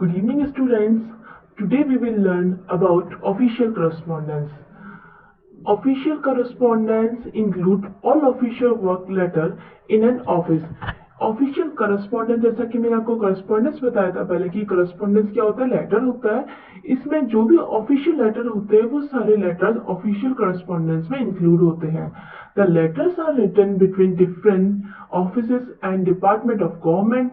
Good evening, students. Today we will learn about official correspondence. Official correspondence include all official work letter in an office. Official correspondence, जैसा कि मैंने आपको correspondence बताया था पहले कि करस्पॉन्डेंस क्या होता है, लेटर होता है। इसमें जो भी ऑफिशियल लेटर होते हैं वो सारे लेटर्स ऑफिशियल करस्पॉन्डेंस में इंक्लूड होते हैं। The letters are written between different offices and department of government.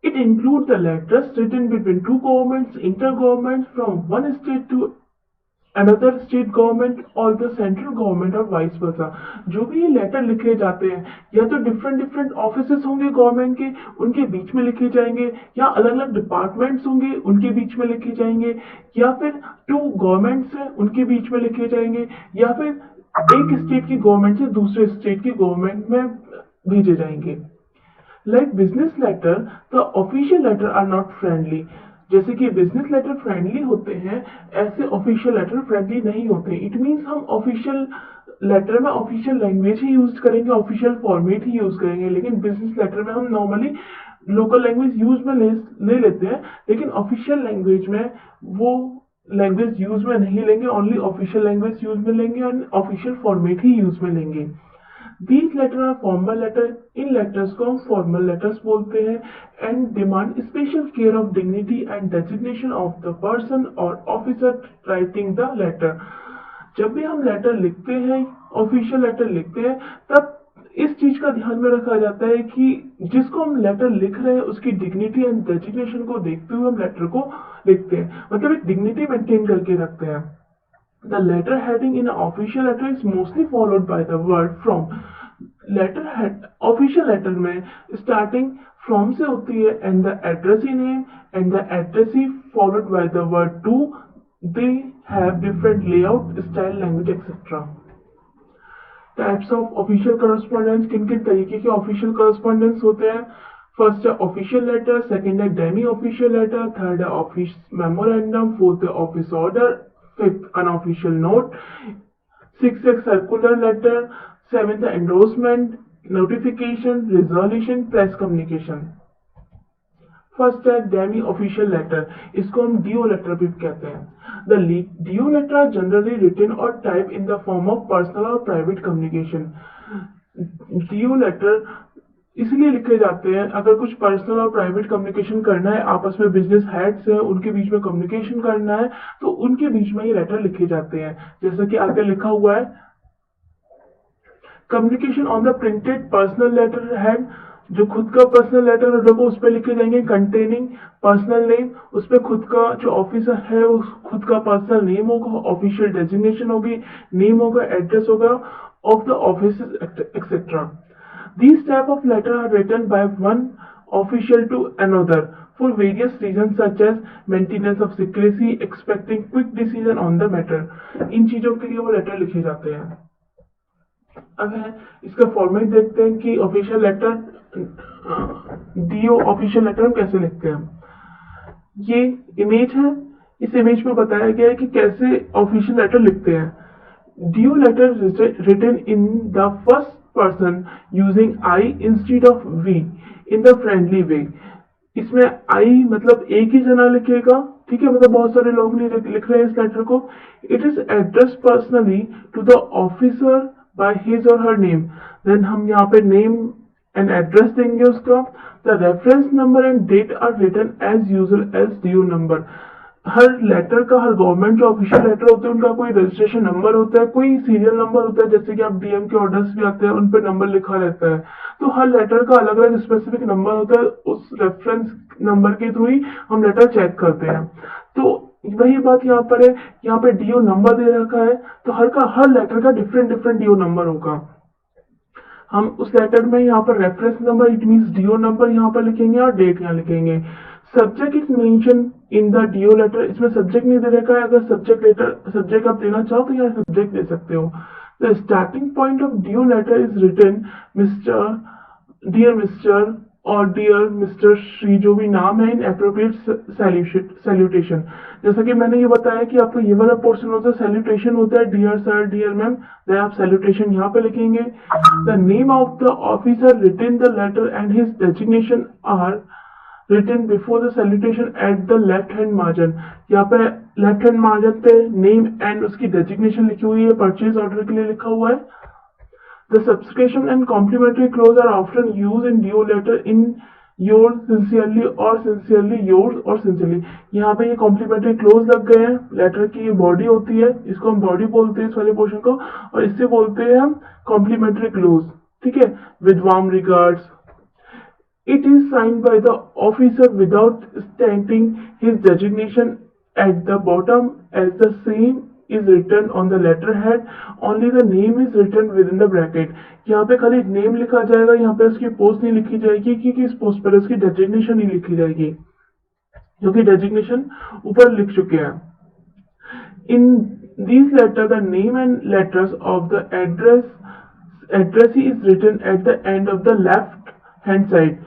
It includes the letters written between two governments, inter-governments from one state to another state government or the central government or vice versa. जो भी ये letter लिखे जाते हैं या तो different offices होंगे government के, उनके बीच में लिखे जाएंगे, या अलग अलग डिपार्टमेंट्स होंगे उनके बीच में लिखे जाएंगे, या फिर टू गवर्नमेंट्स हैं उनके बीच में लिखे जाएंगे, या फिर एक स्टेट की गवर्नमेंट से दूसरे स्टेट की गवर्नमेंट में भेजे जाएंगे. Like business letter, the official letter are not friendly. जैसे कि बिजनेस लेटर फ्रेंडली होते हैं, ऐसे ऑफिशियल लेटर फ्रेंडली नहीं होते. इट मीन्स हम ऑफिशियल लेटर में ऑफिशियल लैंग्वेज ही यूज करेंगे, ऑफिशियल फॉर्मेट ही यूज करेंगे, लेकिन बिजनेस लेटर में हम नॉर्मली लोकल लैंग्वेज यूज में ले लेते हैं, लेकिन ऑफिशियल लैंग्वेज में वो लैंग्वेज यूज में नहीं लेंगे, ओनली ऑफिशियल लैंग्वेज यूज में लेंगे और ऑफिशियल फॉर्मेट ही यूज में लेंगे. These letters are formal letter. In letters को हम formal letters बोलते हैं and demand special care of dignity and designation of the person or officer writing the letter. जब भी हम लेटर लिखते हैं, ऑफिशियल लेटर लिखते हैं, तब इस चीज का ध्यान में रखा जाता है कि जिसको हम लेटर लिख रहे हैं उसकी डिग्निटी एंड डेजिग्नेशन को देखते हुए हम लेटर को लिखते हैं, मतलब एक डिग्निटी मेंटेन करके रखते हैं. The letter heading in an official letter is mostly followed by the word from. Letter head official letter में starting from से होती है and the addressee name and the addressee followed by the word to. They have different layout, style, language, etc. Types of official correspondence. किन किन तरीके के official correspondence होते हैं? फर्स्ट है ऑफिशियल लेटर, सेकंड है डेमी ऑफिशियल लेटर, थर्ड है office memorandum, fourth है office order, fifth unofficial note, six है सर्कुलर लेटर, सेवेंथ है endorsement, notification, resolution, press communication. First है डेमी ऑफिशियल लेटर, इसको हम डीओ लेटर भी कहते हैं. The DO letter are generally written और type in the form of personal और प्राइवेट कम्युनिकेशन. डीओ लेटर इसलिए लिखे जाते हैं अगर कुछ पर्सनल और प्राइवेट कम्युनिकेशन करना है, आपस में बिजनेस हेड्स है उनके बीच में कम्युनिकेशन करना है, तो उनके बीच में ये लेटर लिखे जाते हैं. जैसा कि आगे लिखा हुआ है, communication on the printed personal letter head, जो खुद का पर्सनल लेटर होगा उस पर लिखे जाएंगे कंटेनिंग पर्सनल नेम, उस पर खुद का जो ऑफिसर है उस खुद का पर्सनल नेम होगा, ऑफिशियल डेजिग्नेशन होगी, नेम होगा, एड्रेस होगा of the office etcetera. These type of letter are written by one official to another for various reasons such as maintenance of secrecy, expecting quick decision on the matter. इन चीजों के लिए वो letter लिखे जाते हैं. अब है इसका फॉर्मेट देखते हैं कि official letter DO official letter हम कैसे लिखते हैं. ये इमेज है, इस इमेज में बताया गया है कि कैसे ऑफिशियल लेटर लिखते हैं. DO letter written in the first person using I instead of we in the friendly way. इसमें I मतलब एक ही जना लिखेगा, ठीक है, मतलब बहुत सारे लोग नहीं लिख रहे हैं इस लेटर को. It is addressed personally to the officer by his or her name. Then हम यहाँ पे name and address देंगे उसका. The reference number and date are written as usual as DO number. हर लेटर का, हर गवर्नमेंट जो ऑफिशियल लेटर होते हैं उनका कोई रजिस्ट्रेशन नंबर होता है, कोई सीरियल नंबर होता है, जैसे कि आप डीएम के ऑर्डर्स भी आते हैं उन पर नंबर लिखा रहता है. तो हर लेटर का अलग अलग स्पेसिफिक नंबर होता है, उस रेफरेंस नंबर के थ्रू ही हम लेटर चेक करते हैं. तो वही बात यहाँ पर है, यहाँ पे डीओ नंबर दे रखा है, तो हर लेटर का डिफरेंट डीओ नंबर होगा. हम उस लेटर में यहाँ पर reference number it means DO number यहाँ पर लिखेंगे और डेट यहाँ लिखेंगे. Subject is mention in the DO letter, इसमें सब्जेक्ट नहीं दे रखा है, अगर सब्जेक्ट आप देना चाहो तो यहाँ सब्जेक्ट दे सकते हो. The starting point of DO letter is written dear mister और डियर मिस्टर श्री, जो भी नाम है, इन एप्रोप्रिएट सैल्यूटेशन. जैसा कि मैंने ये बताया कि आपको ये वाला पोर्शन होता है सैल्यूटेशन होता है, dear sir, dear ma'am, then आप सैल्यूटेशन यहाँ पे लिखेंगे. The name of the officer written the letter and his designation are written before the salutation at the left hand margin। यहाँ पे लेफ्ट हैंड मार्जिन पे name and उसकी designation लिखी हुई है, परचेज ऑर्डर के लिए लिखा हुआ है। The subscription and complimentary clause are often used in due letter in yours sincerely और sincerely yours और sincerely। यहाँ पे ये कॉम्प्लीमेंट्री क्लोज लग गए हैं। लेटर की ये बॉडी होती है, इसको हम बॉडी बोलते हैं इस वाले पोर्शन को, और इससे बोलते हैं हम कॉम्प्लीमेंट्री क्लोज। ठीक है, with warm regards. It is signed by the officer without stating his designation at the bottom as the same is written on the letterhead. Only the name is written within the bracket। यहाँ पे खाली name लिखा जाएगा, यहाँ पे उसकी post नहीं लिखी जाएगी कि किस पोस्ट पर, उसकी डेजिग्नेशन नहीं लिखी जाएगी, जो कि डेजिग्नेशन ऊपर लिख चुके हैं। In these letters, the name and letters of the addressee is written at the end of the left hand side।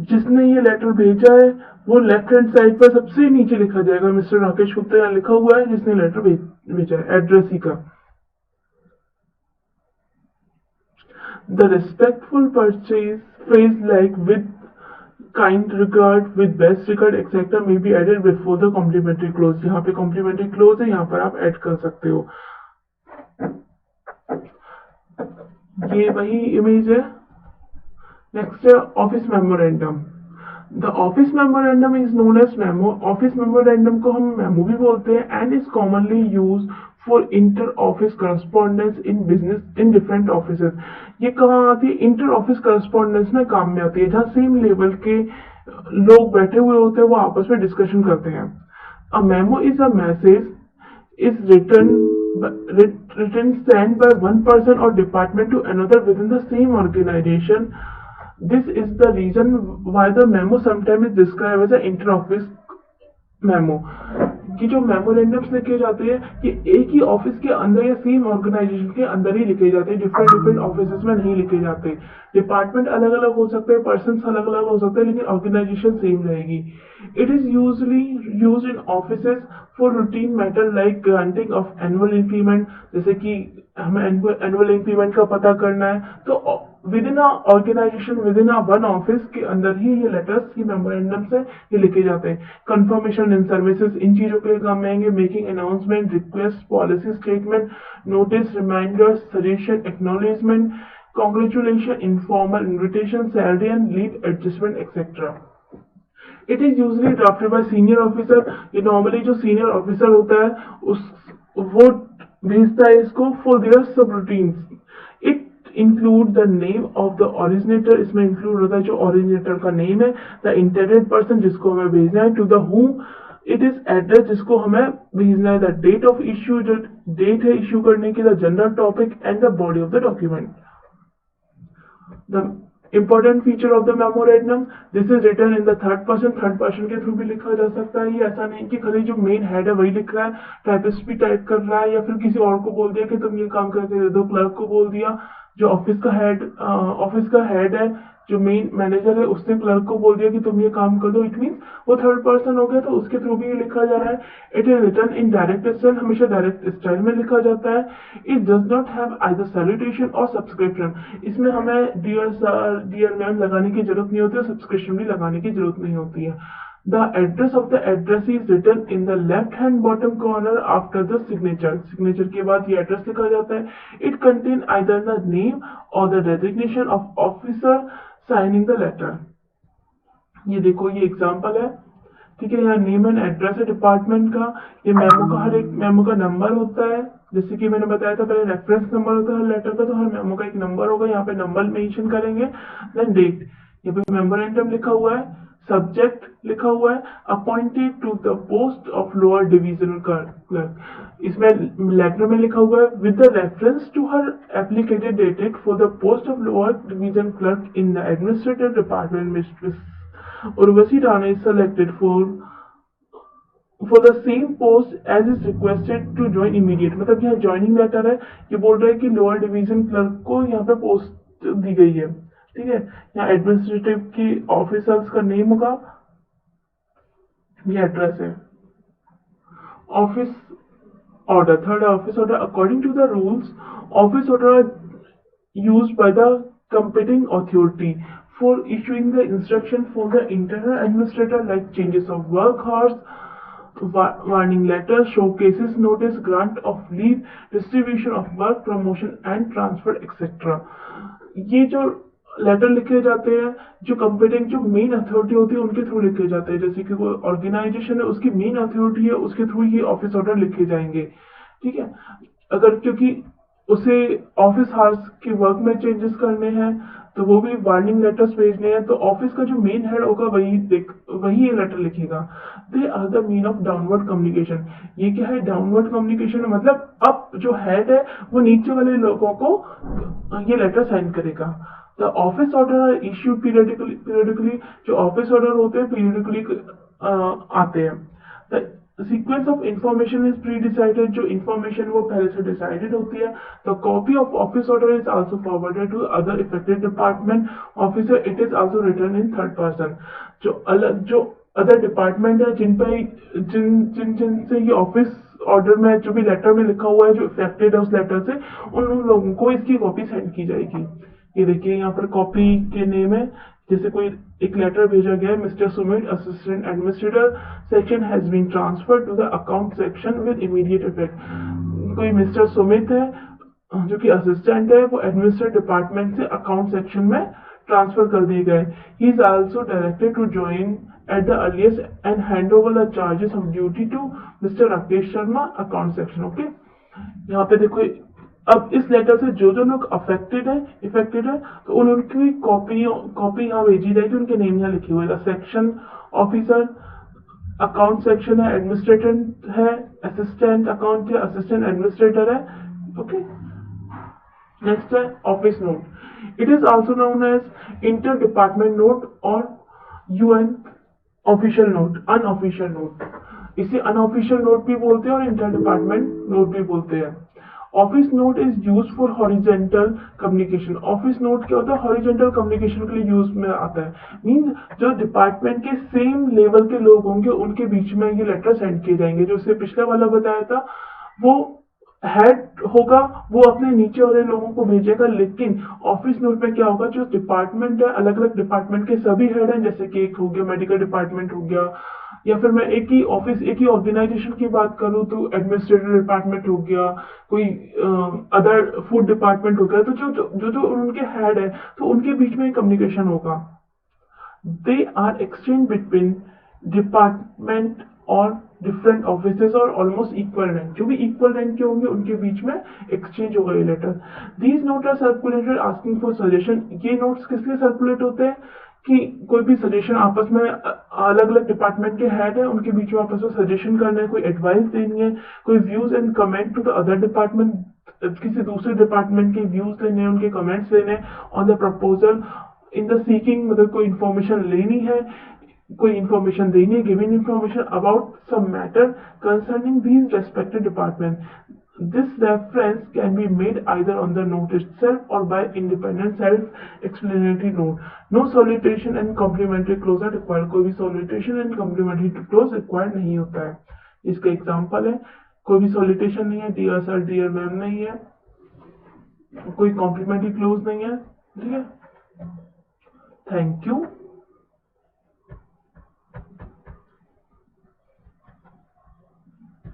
जिसने ये लेटर भेजा है वो लेफ्ट हैंड साइड पर सबसे नीचे लिखा जाएगा। मिस्टर राकेश गुप्ता यहाँ लिखा हुआ है जिसने लेटर भेजा है, एड्रेसी का। The respectful purchase phrase like with kind regard, with best regard etcetera may be added before the complimentary close. यहाँ पे कॉम्प्लीमेंट्री क्लोज है, यहाँ पर आप ऐड कर सकते हो। ये वही इमेज है। नेक्स्ट है office memorandum. The office memorandum is known as memo. Office memorandum को हम मेमो भी बोलते हैं and is commonly use for inter office correspondence in business in different offices. ये कहाँ आती है? इंटर ऑफिस करस्पॉन्डेंस में काम में आती है, जहाँ सेम लेवल के लोग बैठे हुए होते हैं, वो आपस में डिस्कशन करते हैं। A memo is a message is written sent by one person or department to another within the same organization। This is the reason why the memo sometimes is described as an inter-office memo। कि जो memorandums लिखे जाते हैं ये एक ही office के अंदर या सेम ऑर्गेनाइजेशन के अंदर ही लिखे जाते हैं, डिफरेंट डिफरेंट ऑफिस में नहीं लिखे जाते। डिपार्टमेंट अलग अलग हो सकते हैं, पर्सन अलग अलग हो सकते हैं, लेकिन ऑर्गेनाइजेशन सेम रहेगी। It is usually use in offices for routine matter like granting of annual increment. जैसे कि हमें एनुअल इंक्रीमेंट का पता करना है तो within organisation, within one office के अंदर ही ये लेटर्स, ये मेमोरेंडम्स है, ये लिखे जाते हैं। कंफर्मेशन इन सर्विसेज, इन चीजों के लिए काम में आएंगे। Making announcement, request, policy statement, notice, reminders, suggestion, acknowledgement, congratulation, informal invitation, salary and leave adjustment etcetera. It is usually drafted by senior officer. ये नॉर्मली जो सीनियर ऑफिसर होता है वो भेजता है इसको for their subroutines. It include the name of the originator. इसमें include होता है जो ओरिजिनेटर का नेम है, द इंटेंडेड पर्सन जिसको हमें भेजना है, to the whom it is address जिसको हमें भेजना है, द डेट ऑफ इश्यू जो डेट है इश्यू करने की, the general topic and the body of the document. The important feature of the memorandum, this is written in the third person के through भी लिखा जा सकता है। ये ऐसा नहीं कि खाली जो मेन हेड है वही लिख रहा है, टाइपिस्ट भी टाइप कर रहा है, या फिर किसी और को बोल दिया कि तुम ये काम करके दे दो, क्लर्क को बोल दिया, जो ऑफिस का हेड है, जो मेन मैनेजर है, उसने क्लर्क को बोल दिया कि तुम ये काम कर दो। इट मीन वो थर्ड पर्सन हो गया, तो उसके थ्रू भी ये लिखा जा रहा है। It is written in direct style, हमेशा डायरेक्ट स्टाइल में लिखा जाता है। It does not have either salutation और सब्सक्रिप्शन। इसमें हमें डियर सर, डियर मैम लगाने की जरूरत नहीं होती है, सब्सक्रिप्शन भी लगाने की जरूरत नहीं होती है। The address of the addressee is written in the left hand bottom corner after the signature। Signature के बाद ये address लिखा जाता है। It contain either the name or the designation of officer signing the letter। ये देखो ये example है, ठीक है। यहाँ नेम एंड एड्रेस है डिपार्टमेंट का। ये मेमो का, हर एक मेमो का नंबर होता है, जैसे कि मैंने बताया था पहले रेफरेंस नंबर होता है हर लेटर का, तो हर मेमो का एक नंबर होगा, यहाँ पे नंबर मेंशन करेंगे। देन डेट, यहाँ पे मेमोरेंडम लिखा हुआ है, सब्जेक्ट लिखा हुआ है, appointed to the post of lower divisional clerk. इसमें लेटर में लिखा हुआ है with the reference to her application dated for the post of lower division clerk in the administrative department. Mistress Urvashi Rana is selected for the same post as is requested to join immediate। मतलब यहाँ joining letter है, ये बोल रहा है कि lower division clerk को यहाँ पे पोस्ट दी गई है, ठीक है। यहाँ एडमिनिस्ट्रेटिव की ऑफिसर्स का नेम होगा, ये एड्रेस है। Office order, third office order. According to the rules, office order used by the competing authority for issuing the instruction for the internal administrator like changes of work hours, warning letters, showcases notice, grant of leave, distribution of work, promotion and transfer etc. ये जो letter लिखे जाते हैं, जो competent जो main authority होती है उनके थ्रू लिखे जाते हैं, जैसे कि कोई ऑर्गेनाइजेशन है उसकी मेन अथॉरिटी है उसके थ्रू ये ऑफिस ऑर्डर लिखे जाएंगे। ठीक है, अगर क्योंकि उसे ऑफिस हार्स के वर्क में चेंजेस करने हैं तो वो भी वार्निंग लेटर्स भेजने हैं, तो ऑफिस का जो मेन हेड होगा वही ये लेटर लिखेगा। They are the mean of downward communication. ये क्या है, डाउनवर्ड कम्युनिकेशन मतलब अब जो हेड है वो नीचे वाले लोगों को ये लेटर साइन करेगा। The office order are issued periodically, जो ऑफिस ऑर्डर होते हैं पीरियडिकली आते हैं। The sequence of information is pre decided, जो इंफॉर्मेशन वो पहले से डिसाइडेड होती है। The copy of office order is also forwarded to other affected department officer, it is also written in third person. जो अदर डिपार्टमेंट है जिन से ये ऑफिस ऑर्डर में जो भी लेटर में लिखा हुआ है जो इफेक्टेड है उस लेटर से, उन लोगों को इसकी कॉपी सेंड की जाएगी। ये देखिए यहाँ पर कॉपी के नेम है, जैसे कोई एक लेटर भेजा गया है, mister Sumit assistant administrator section has been transferred to the account section with immediate effect. कोई मिस्टर सुमित है जो कि असिस्टेंट है, वो एडमिनिस्ट्रेटिव डिपार्टमेंट से अकाउंट सेक्शन में ट्रांसफर कर दिए गए। He is also directed to join at the earliest and hand over the charges of duty to Mr. Rakesh Sharma, account section. Okay, यहाँ पे देखो अब इस लेटर से जो लोग इफेक्टेड है तो उनकी कॉपी यहाँ भेजी जाएगी, उनके नेम यहाँ लिखे हुए। सेक्शन ऑफिसर अकाउंट सेक्शन है, एडमिनिस्ट्रेटर है, असिस्टेंट अकाउंट है, असिस्टेंट एडमिनिस्ट्रेटर है। ओके, नेक्स्ट है office note. It is also known as inter department note और unofficial note, unofficial note. इसे अनऑफिशियल नोट भी बोलते हैं और इंटर डिपार्टमेंट नोट भी बोलते हैं। Office note is use for horizontal communication. Office note क्या होता है, हॉरिजेंटल कम्युनिकेशन के लिए यूज में आता है। मींस जो डिपार्टमेंट के सेम लेवल के लोग होंगे उनके बीच में ये लेटर सेंड किए जाएंगे। जो उससे पिछला वाला बताया था वो हेड होगा, वो अपने नीचे वाले लोगों को भेजेगा, लेकिन ऑफिस नोट में क्या होगा, जो डिपार्टमेंट है अलग अलग डिपार्टमेंट के सभी हेड हैं, जैसे कि एक हो गया मेडिकल डिपार्टमेंट हो गया, या फिर मैं एक ही ऑर्गेनाइजेशन की बात करूं तो एडमिनिस्ट्रेटिव डिपार्टमेंट हो गया, कोई अदर फूड डिपार्टमेंट हो गया, तो जो उनके हेड है तो उनके बीच में कम्युनिकेशन होगा। They are exchange between department और डिफरेंट ऑफिसेस और ऑलमोस्ट इक्वल रैंक, जो भी इक्वल रैंक के होंगे उनके बीच में एक्सचेंज होगा ये letter. These note are circulated asking for suggestion. ये नोट्स किस लिए सर्कुलेट होते हैं कि कोई भी सजेशन आपस में अलग अलग डिपार्टमेंट के हेड है उनके बीच में आपस में सजेशन करना है, कोई एडवाइस देनी है, कोई views and comment to the other department, किसी दूसरे डिपार्टमेंट के व्यूज लेने हैं, उनके कमेंट्स लेने हैं on the proposal in the seeking, मतलब कोई इंफॉर्मेशन लेनी है, कोई इंफॉर्मेशन देनी है, giving information about some matter concerning these respective department. This reference can be made either on the note itself or by independent self-explanatory note. No salutation and complimentary clause are required. कोई भी salutation and complimentary clause required नहीं होता है। इसका example है, कोई भी salutation नहीं है, dear sir, dear ma'am नहीं है, कोई complimentary clause नहीं है। ठीक है, थैंक यू।